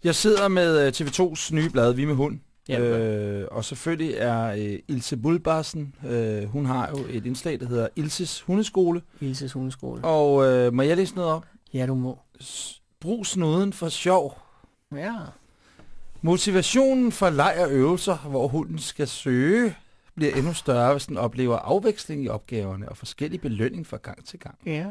Jeg sidder med TV2's nye blad, Vi med hund. Ja, Og selvfølgelig er Ilse Bulbarsen, hun har jo et indslag, der hedder Ilses Hundeskole. Ilses Hundeskole. Og må jeg læse noget op? Ja, du må. Brug snuden for sjov. Ja. Motivationen for leg og øvelser, hvor hunden skal søge, bliver endnu større, hvis den oplever afveksling i opgaverne og forskellig belønning fra gang til gang. Ja.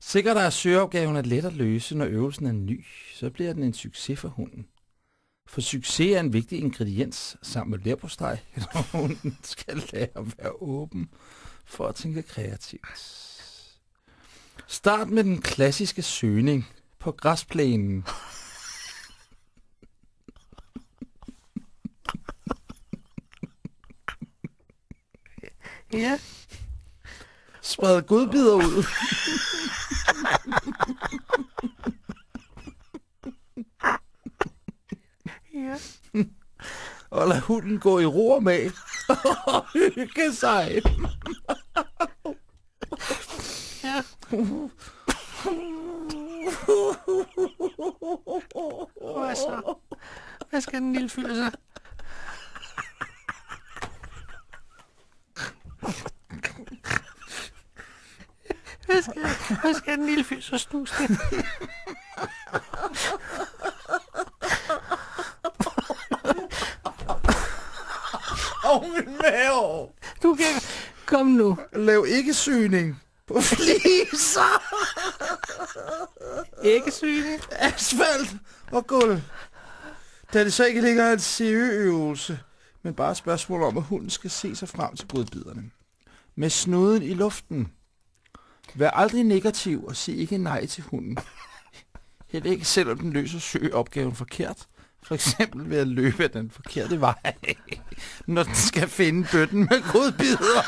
Sikkert er søgeopgaven er let at løse, når øvelsen er ny, så bliver den en succes for hunden. For succes er en vigtig ingrediens sammen med leverpostej, når hunden skal lære at være åben for at tænke kreativt. Start med den klassiske søgning på græsplænen. Ja. Spred godbidder ud. Ja. Og lad hunden gå i ro og mag og hygge sig. Ja. Hvad så? Hvad skal den lille fylde sig? Hvad skal den lille fylde så snus til? Min mave. Du kan... Kom nu. Lav ikke søgning på fliser, Æggesyge. asfalt og gulv. Da det så ikke ligger en CØ-øvelse, men bare et spørgsmål om, at hunden skal se sig frem til godbiderne. Med snuden i luften. Vær aldrig negativ og sig ikke nej til hunden. Heller ikke selvom den løser søgeopgaven forkert. For eksempel ved at løbe af den forkerte vej, når den skal finde bøtten med godbidder.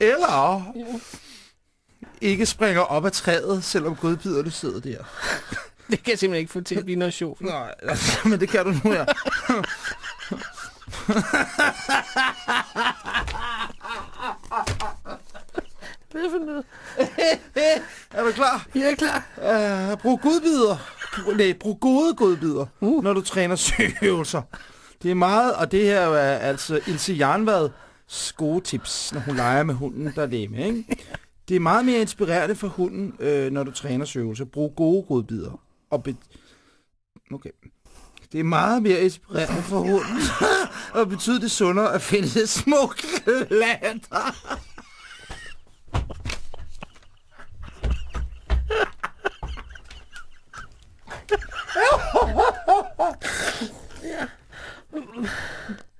Eller ikke springer op af træet, selvom godbidderne sidder der. Det kan jeg simpelthen ikke få til at blive noget sjovt. Nej, men det kan du nu, ja. Hvad er for noget? Er du klar? Jeg er klar. Brug godbidder. Brug gode godbidder, når du træner søgeøvelser. Det er meget, og det her er altså Ilse Jarnvads gode tips, når hun leger med hunden derhjemme, ikke? Det er meget mere inspirerende for hunden, når du træner søgeøvelser. Brug gode godbidder. Okay. Det er meget mere inspirerende for hunden, og betyder det sundere at finde små klatter.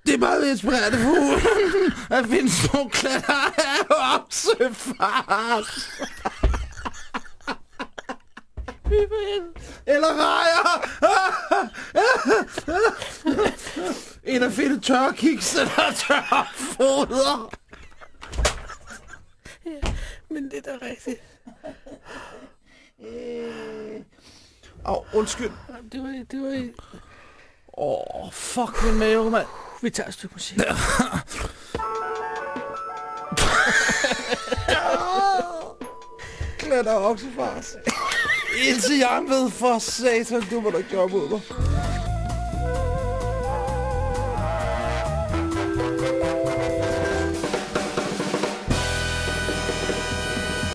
Det er meget inspirerende for hunden at finde små klatter af oksefars. Eller rejer. End at finde tørkiks eller tørfoder. Ja, men det er da rigtigt. Undskyld. Det var... Fuck min mave, mand. Vi tager et stykke musik. Klatter oksefars. Ilse Jarnved, for satan, du må da gøre mod mig.